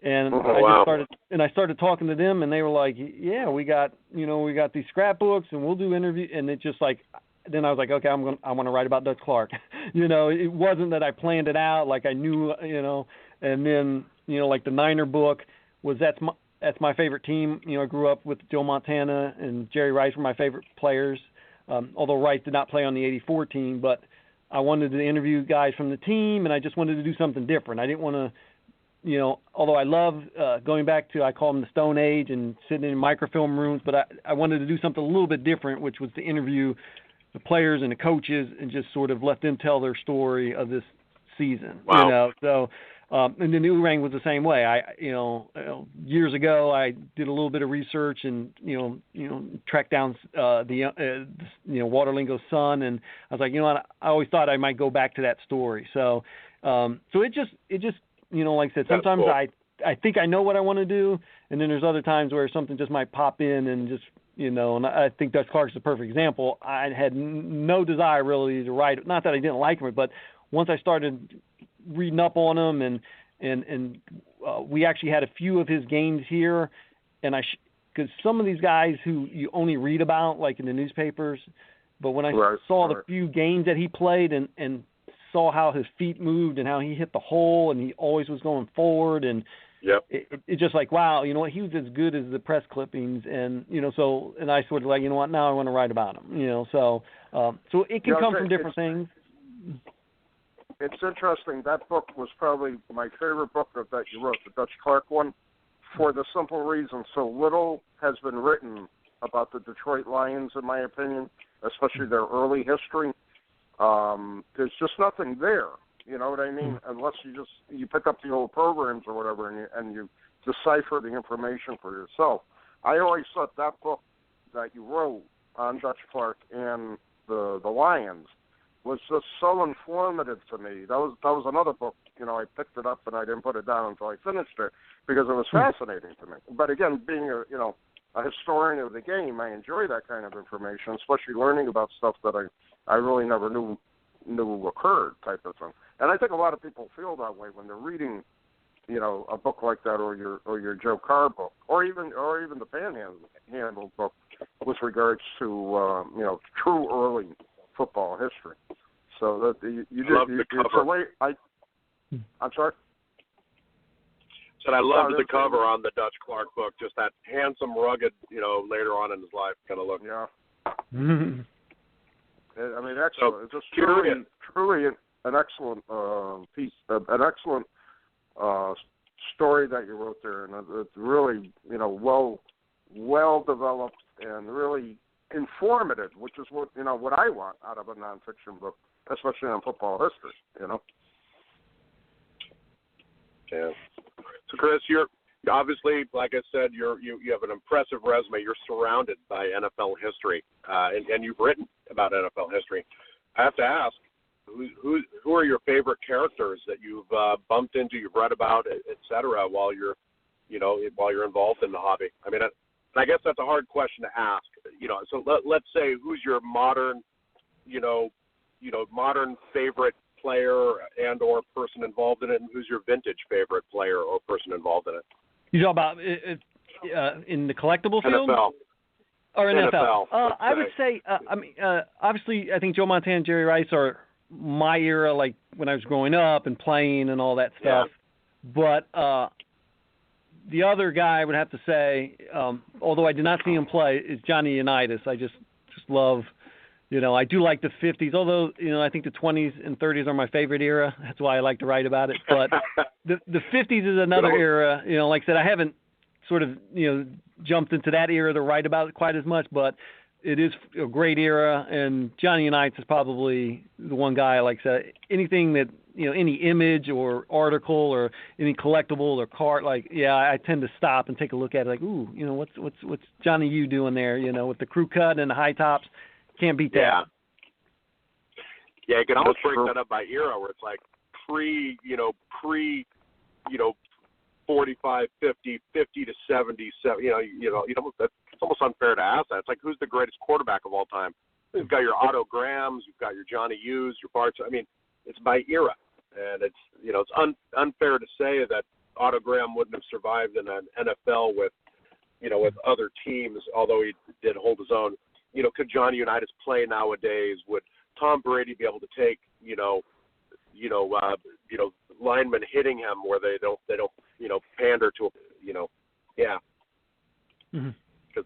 And I started talking to them, and they were like, "Yeah, we got these scrapbooks, and we'll do interviews." And it just like, then I was like, "Okay, I want to write about Dutch Clark." It wasn't that I planned it out, like I knew, And then like the Niner book was that's my favorite team. I grew up with Joe Montana and Jerry Rice were my favorite players. Although Rice did not play on the '84 team, but I wanted to interview guys from the team, and I just wanted to do something different. I didn't want to, although I love going back to, I call them the Stone Age and sitting in microfilm rooms, but I wanted to do something a little bit different, which was to interview the players and the coaches and just sort of let them tell their story of this season. Wow. So. And then Oorang was the same way. Years ago, I did a little bit of research and tracked down Waterlingo's son, and I was like, what? I always thought I might go back to that story. So it just like I said, sometimes cool. I think I know what I want to do, and then there's other times where something just might pop in and just and I think Dutch Clark's a perfect example. I had no desire really to write. Not that I didn't like him, but once I started reading up on him, and we actually had a few of his games here, and because some of these guys who you only read about like in the newspapers, but when I saw the few games that he played and saw how his feet moved and how he hit the hole and he always was going forward, and it just like, wow, he was as good as the press clippings, and so, and I sort of like, now I want to write about him, so it can come from different things. It's interesting. That book was probably my favorite book that you wrote, the Dutch Clark one, for the simple reason so little has been written about the Detroit Lions, in my opinion, especially their early history. There's just nothing there. You know what I mean? Unless you pick up the old programs or whatever and you decipher the information for yourself. I always thought that book that you wrote on Dutch Clark and the Lions was just so informative to me. That was another book. I picked it up and I didn't put it down until I finished it because it was fascinating to me. But again, being a historian of the game, I enjoy that kind of information, especially learning about stuff that I really never knew occurred, type of thing. And I think a lot of people feel that way when they're reading, a book like that, or your Joe Carr book, or even the Panhandle book with regards to true early football history. So that you love the cover. I'm sorry. Said I loved the cover on the Dutch Clark book. Just that handsome, rugged, later on in his life kind of look. Yeah. I mean, excellent. So, it's just truly an excellent piece, an excellent story that you wrote there, and it's really, well developed and really informative, which is what I want out of a nonfiction book, especially on football history. Yeah. So, Chris, you're obviously, like I said, you have an impressive resume. You're surrounded by NFL history, and you've written about NFL history. I have to ask, who are your favorite characters that you've bumped into, you've read about, et cetera, while you're involved in the hobby? I mean, I guess that's a hard question to ask. So let's say who's your modern favorite player and or person involved in it, and who's your vintage favorite player or person involved in it? You talk about in the collectible field? NFL. Or NFL. NFL I would say, obviously, I think Joe Montana and Jerry Rice are my era, like when I was growing up and playing and all that stuff. Yeah. But the other guy I would have to say, although I did not see him play, is Johnny Unitas. I just love, I do like the 50s, although, I think the 20s and 30s are my favorite era. That's why I like to write about it. But the 50s is another era. Like I said, I haven't sort of, jumped into that era to write about it quite as much, but it is a great era, and Johnny Unitas is probably the one guy I like to say. Anything that, any image or article or any collectible or card, I tend to stop and take a look at it like, ooh, what's Johnny U doing there, with the crew cut and the high tops. Can't beat that. Yeah, you can almost break that up by era where it's like pre 45, 50, 50 to 70, it's almost unfair to ask that. It's like, who's the greatest quarterback of all time? You've got your Otto Grahams, you've got your Johnny U's, your Barts. I mean, it's by era, and it's it's unfair to say that Otto Graham wouldn't have survived in an NFL with other teams, although he did hold his own. Could Johnny Unitas play nowadays? Would Tom Brady be able to take linemen hitting him where they don't pander to because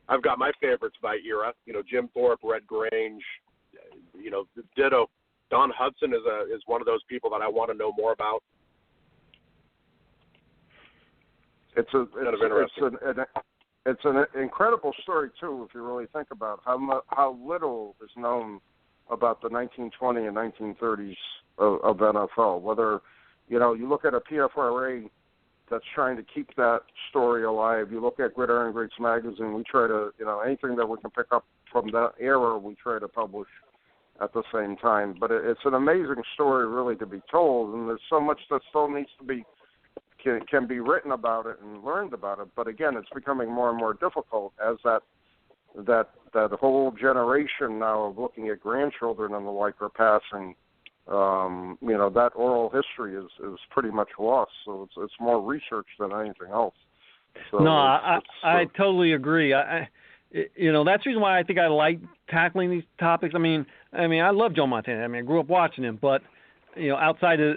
I've got my favorites by era. Jim Thorpe, Red Grange, ditto. Don Hudson is one of those people that I want to know more about. It's an incredible story too, if you really think about how little is known about the 1920 and 1930s of NFL. Whether you look at a PFRA that's trying to keep that story alive. You look at Gridiron Greats magazine. We try to anything that we can pick up from that era, we try to publish at the same time. But it's an amazing story, really, to be told, and there's so much that still needs to be can be written about it and learned about it. But again, it's becoming more and more difficult as that whole generation now of looking at grandchildren and the like are passing. That oral history is pretty much lost. So it's more research than anything else. So no, I totally agree. That's the reason why I think I like tackling these topics. I mean, I love Joe Montana. I grew up watching him, but outside of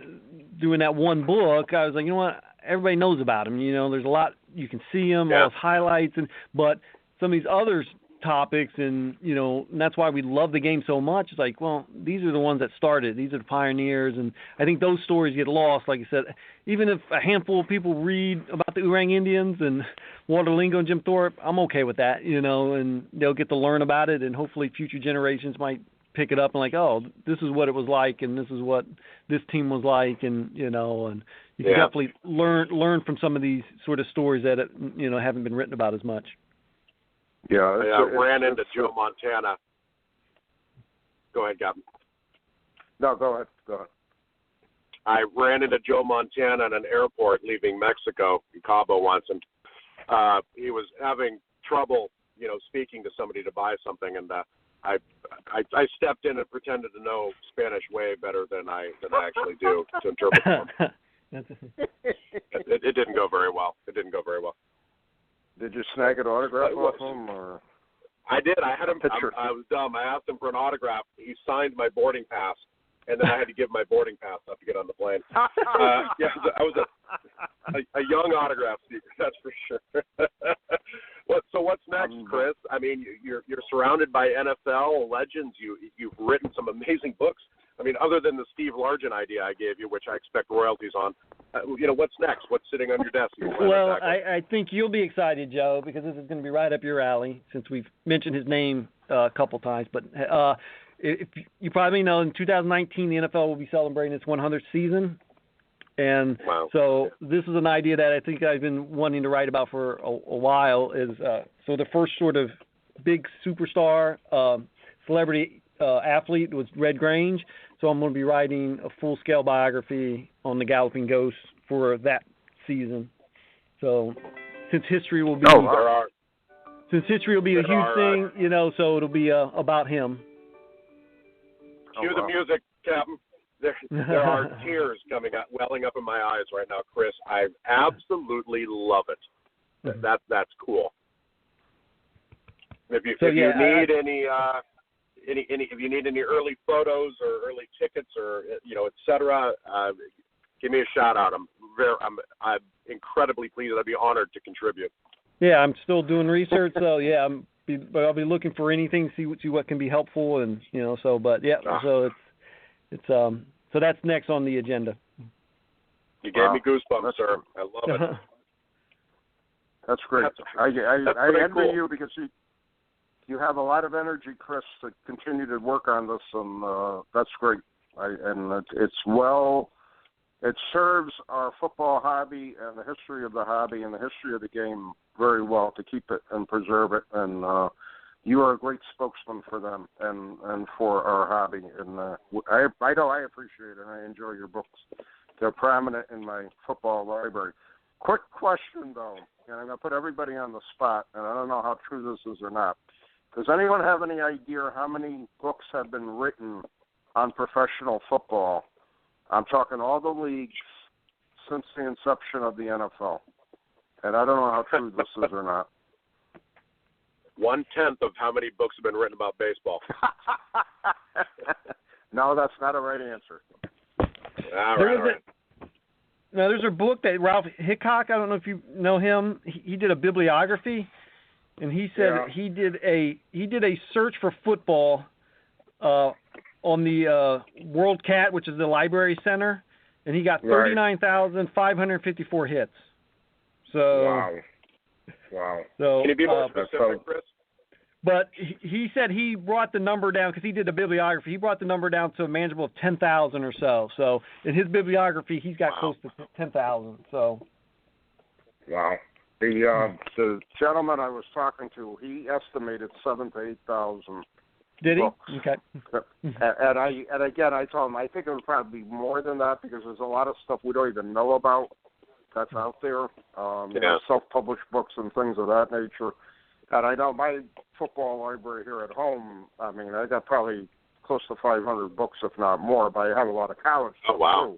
doing that one book, I was like, what? Everybody knows about him. There's a lot you can see him, all his highlights, but some of these other topics, and and that's why we love the game so much. It's like, well, these are the ones that started. These are the pioneers, and I think those stories get lost. Like I said, even if a handful of people read about the Oorang Indians and Walter Lingo and Jim Thorpe, I'm okay with that. And they'll get to learn about it, and hopefully future generations might pick it up and like, oh, this is what it was like, and this is what this team was like, and and you can definitely learn from some of these sort of stories that haven't been written about as much. I ran into Joe Montana. Go ahead, Gavin. No, go ahead. I ran into Joe Montana at an airport leaving Mexico in Cabo once, and he was having trouble, speaking to somebody to buy something, and I stepped in and pretended to know Spanish way better than I actually do to interpret them. It didn't go very well. Did you snag an autograph off him? Or? I did. I had him. I was dumb. I asked him for an autograph. He signed my boarding pass, and then I had to give my boarding pass up to get on the plane. I was a young autograph seeker, that's for sure. What's next, Chris? I mean, you're surrounded by NFL legends. You've written some amazing books. I mean, other than the Steve Largent idea I gave you, which I expect royalties on, what's next? What's sitting on your desk? Well, I think you'll be excited, Joe, because this is going to be right up your alley since we've mentioned his name a couple times. But if you probably know, in 2019, the NFL will be celebrating its 100th season. And so this is an idea that I think I've been wanting to write about for a while. Is so the first sort of big superstar celebrity athlete was Red Grange. So I'm going to be writing a full-scale biography on the Galloping Ghost for that season. So since history will be a huge thing, so it'll be about him. Cue the music, Captain. There are tears welling up in my eyes right now, Chris. I absolutely love it. That's cool. If you need any early photos or early tickets or et cetera, give me a shout out. I'm incredibly pleased. I'd be honored to contribute. Yeah, I'm still doing research, so yeah, I'll be looking for anything, see what can be helpful, and so so that's next on the agenda. You gave me goosebumps, sir. I love it. That's great. I envy you because you have a lot of energy, Chris, to continue to work on this, and that's great. It serves our football hobby and the history of the hobby and the history of the game very well to keep it and preserve it. And you are a great spokesman for them and for our hobby. And I know I appreciate it, and I enjoy your books. They're prominent in my football library. Quick question, though, and I'm going to put everybody on the spot, and I don't know how true this is or not. Does anyone have any idea how many books have been written on professional football? I'm talking all the leagues since the inception of the NFL. And I don't know how true this is or not. 1/10 of how many books have been written about baseball. No, that's not a right answer. All right. Now, there's a book that Ralph Hickok, I don't know if you know him, he did a bibliography, and he said he did a search for football on the World Cat, which is the library center, and he got 39,554 hits. So wow. So, can you be more specific, Chris? But he said he brought the number down because he did a bibliography. He brought the number down to a manageable of 10,000 or so. So in his bibliography, he's got close to 10,000. So. Wow. The gentleman I was talking to, he estimated 7,000 to 8,000. Did he? Books. Okay. And again, I told him I think it would probably be more than that because there's a lot of stuff we don't even know about that's out there. Self-published books and things of that nature. And I know my football library here at home, I mean, I got probably close to 500 books, if not more, but I have a lot of college stuff too.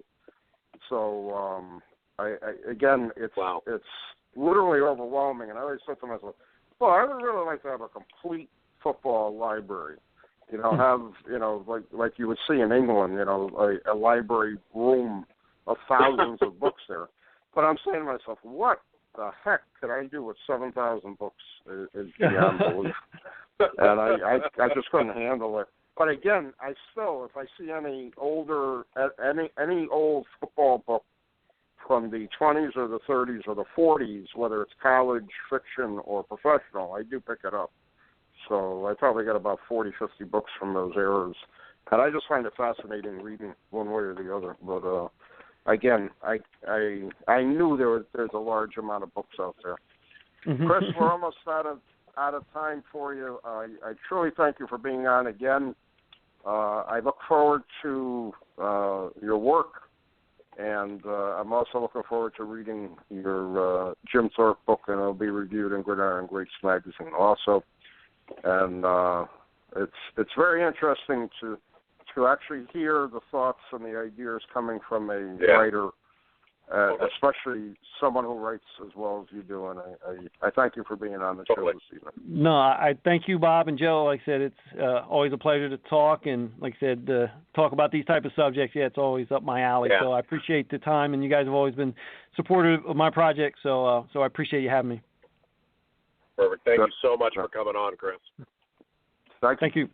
So, it's literally overwhelming. And I always said to myself, well, I would really like to have a complete football library. Like you would see in England, a library room of thousands of books there. But I'm saying to myself, what the heck could I do with 7,000 books? Is beyond belief. And I just couldn't handle it. But again, I still, if I see any old football book from the 20s or the 30s or the 40s, whether it's college, fiction, or professional, I do pick it up. So I probably got about 40, 50 books from those eras. And I just find it fascinating reading one way or the other. But again, I knew there's a large amount of books out there. Chris, we're almost out of time for you. I truly thank you for being on again. I look forward to your work, and I'm also looking forward to reading your Jim Thorpe book, and it'll be reviewed in Gridiron Greats magazine also. And it's very interesting to actually hear the thoughts and the ideas coming from a writer, especially someone who writes as well as you do. And I thank you for being on the show this evening. No, I thank you, Bob and Joe. Like I said, it's always a pleasure to talk. And like I said, talk about these type of subjects, it's always up my alley. Yeah. So I appreciate the time, and you guys have always been supportive of my project. So I appreciate you having me. Perfect. Thank you so much for coming on, Chris. Thank you.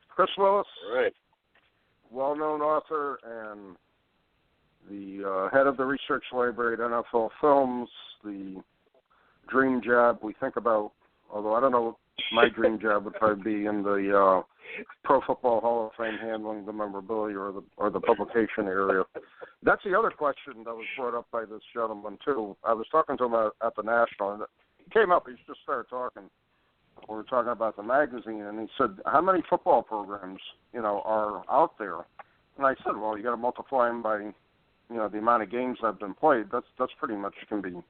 Chris Willis, right, well-known author and the head of the research library at NFL Films, the dream job we think about, although I don't know, my dream job would probably be in the Pro Football Hall of Fame handling the memorabilia or the publication area. That's the other question that was brought up by this gentleman, too. I was talking to him at the National, and he came up, he just started talking. We were talking about the magazine, and he said, how many football programs, are out there? And I said, well, you got to multiply them by, the amount of games that have been played. That's pretty much can be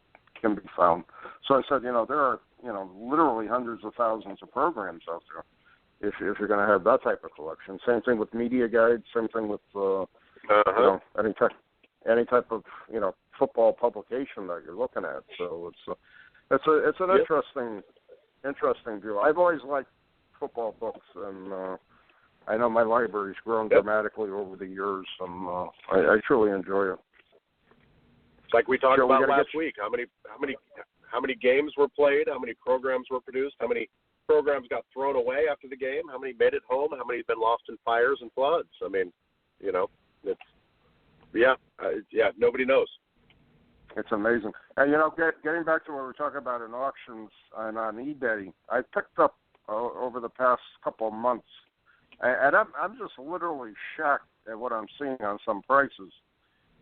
found. So I said, there are, literally hundreds of thousands of programs out there if you're going to have that type of collection. Same thing with media guides. Same thing with, any type of, football publication that you're looking at. So it's an interesting interesting view. I've always liked football books, and I know my library's grown dramatically over the years, and I truly enjoy it. It's like we talked about last week. How many games were played? How many programs were produced? How many programs got thrown away after the game? How many made it home? How many have been lost in fires and floods? I mean, it's nobody knows. It's amazing. And, getting back to what we were talking about in auctions and on eBay, I picked up over the past couple of months, and I'm just literally shocked at what I'm seeing on some prices.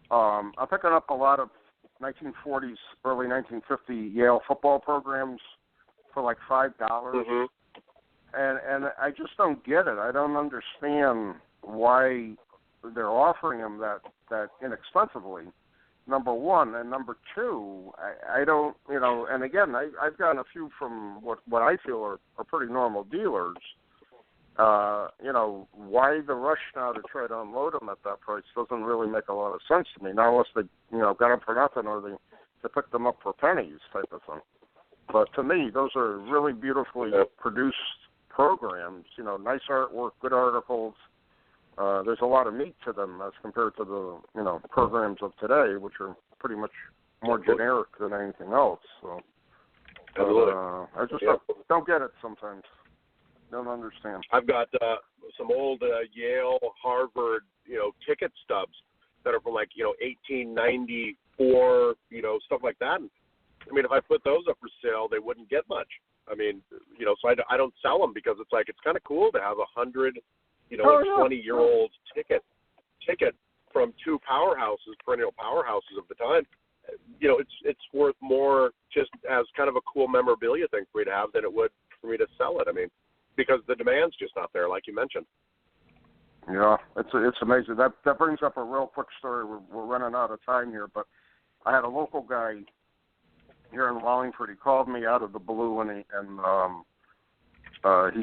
I'm picking up a lot of 1940s, early 1950 Yale football programs for like $5. Mm-hmm. And I just don't get it. I don't understand why they're offering them that inexpensively, number one. And number two, I don't, and again, I've gotten a few from what I feel are pretty normal dealers. Why the rush now to try to unload them at that price doesn't really make a lot of sense to me. Not unless they, got them for nothing or they pick them up for pennies type of thing. But to me, those are really beautifully produced programs, nice artwork, good articles. There's a lot of meat to them as compared to the, programs of today, which are pretty much more generic than anything else. So I just don't get it sometimes. Don't understand. I've got some old Yale, Harvard, ticket stubs that are from 1894, stuff like that. And, I mean, if I put those up for sale, they wouldn't get much. I mean, so I don't sell them because it's kind of cool to have 100, 20-year-old ticket from two perennial powerhouses of the time. It's worth more just as kind of a cool memorabilia thing for me to have than it would for me to sell it. I mean, because the demand's just not there, like you mentioned. Yeah, it's amazing. That brings up a real quick story. We're running out of time here, but I had a local guy here in Wallingford. He called me out of the blue, and he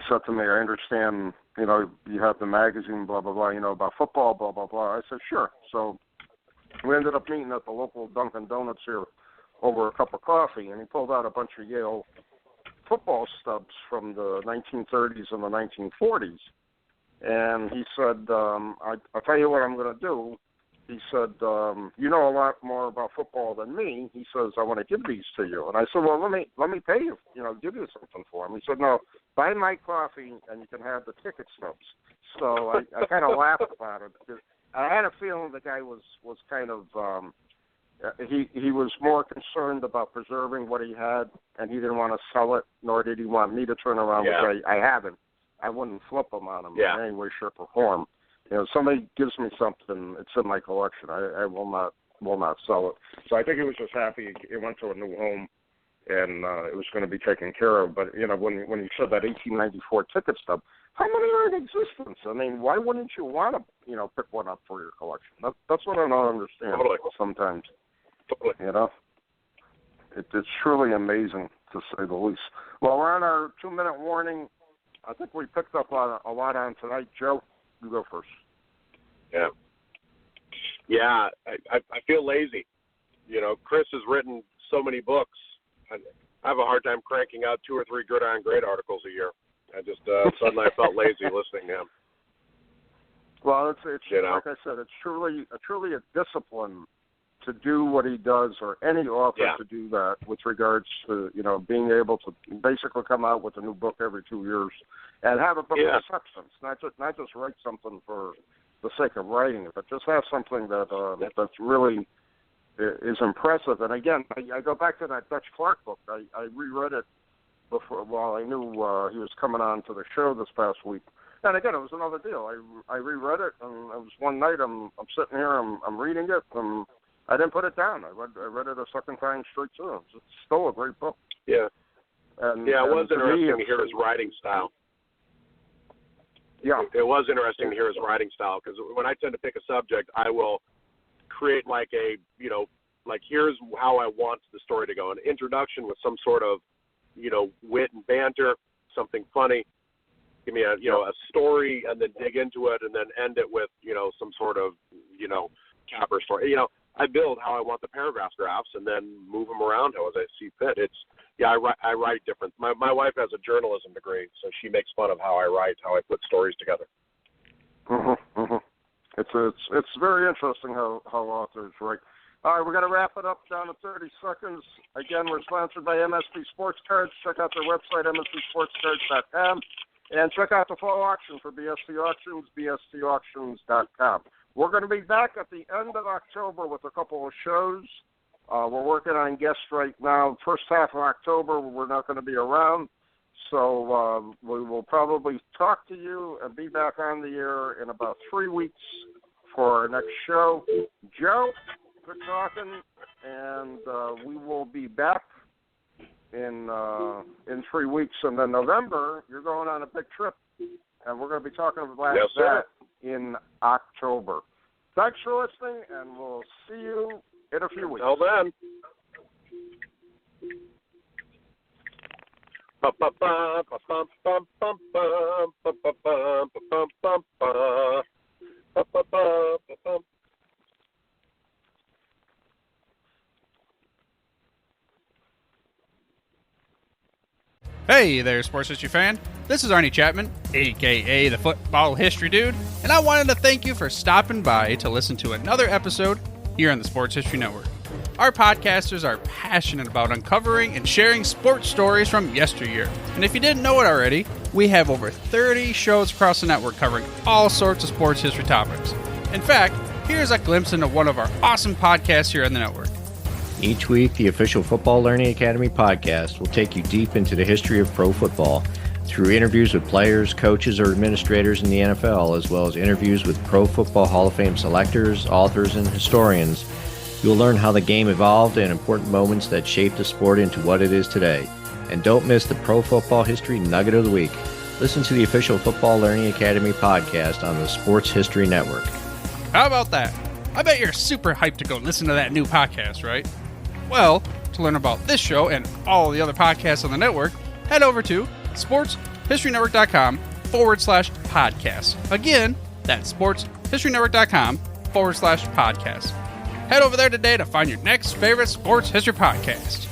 said to me, "I understand, you have the magazine, blah blah blah, about football, blah blah blah." I said, "Sure." So we ended up meeting at the local Dunkin' Donuts here over a cup of coffee, and he pulled out a bunch of Yale football stubs from the 1930s and the 1940s. And he said, I'll tell you what I'm going to do. He said, you know a lot more about football than me. He says, I want to give these to you. And I said, well, let me pay you, give you something for them. He said, no, buy my coffee and you can have the ticket stubs. So I kind of laughed about it. Because I had a feeling the guy was kind of, he was more concerned about preserving what he had, and he didn't want to sell it, nor did he want me to turn around and say, I haven't. I wouldn't flip them on him in any way, shape, or form. Somebody gives me something, it's in my collection. I will not sell it. So I think he was just happy it went to a new home, and it was going to be taken care of. But, when you said that 1894 ticket stub, how many are in existence? I mean, why wouldn't you want to, pick one up for your collection? That's what I don't understand sometimes. It's truly amazing, to say the least. Well, we're on our 2-minute warning. I think we picked up a lot on tonight. Joe, you go first. Yeah, I feel lazy. Chris has written so many books. I have a hard time cranking out 2 or 3 Gridiron Great articles a year. I just suddenly I felt lazy listening to him. Well, it's like I said, it's truly a discipline to do what he does, or any author to do that, with regards to being able to basically come out with a new book every 2 years and have a book of substance, not just write something for the sake of writing it, but just have something that's really is impressive. And again, I go back to that Dutch Clark book. I reread it before. Well, I knew he was coming on to the show this past week. And again, it was another deal. I reread it, and it was one night. I'm sitting here, I'm reading it, and I didn't put it down. I read it a second time straight through. It's still a great book. Yeah. It was interesting to hear his writing style. Yeah. It was interesting to hear his writing style, because when I tend to pick a subject, I will create here's how I want the story to go. An introduction with some sort of, wit and banter, something funny. Give me a story, and then dig into it, and then end it with, some sort of, capper story. I build how I want the paragraph graphs, and then move them around as I see fit. Yeah, I write different. My wife has a journalism degree, so she makes fun of how I write, how I put stories together. It's very interesting how authors write. All right, we're going to wrap it up down to 30 seconds. Again, we're sponsored by MSP Sports Cards. Check out their website, mspsportscards.com, and check out the fall auction for BST Auctions, bstauctions.com. We're going to be back at the end of October with a couple of shows. We're working on guests right now. First half of October, we're not going to be around. So we will probably talk to you and be back on the air in about 3 weeks for our next show. Joe, good talking, and we will be back in 3 weeks. And then November, you're going on a big trip, and we're going to be talking about that in October. Thanks for listening, and we'll see you in a few weeks. Till then. Hey there, sports history fan. This is Arnie Chapman, a.k.a. the Football History Dude, and I wanted to thank you for stopping by to listen to another episode here on the Sports History Network. Our podcasters are passionate about uncovering and sharing sports stories from yesteryear. And if you didn't know it already, we have over 30 shows across the network covering all sorts of sports history topics. In fact, here's a glimpse into one of our awesome podcasts here on the network. Each week, the official Football Learning Academy podcast will take you deep into the history of pro football through interviews with players, coaches, or administrators in the NFL, as well as interviews with Pro Football Hall of Fame selectors, authors, and historians. You'll learn how the game evolved and important moments that shaped the sport into what it is today. And don't miss the Pro Football History Nugget of the Week. Listen to the official Football Learning Academy podcast on the Sports History Network. How about that? I bet you're super hyped to go listen to that new podcast, right? Well, to learn about this show and all the other podcasts on the network, head over to sportshistorynetwork.com/podcast. Again, that's sportshistorynetwork.com/podcast. Head over there today to find your next favorite sports history podcast.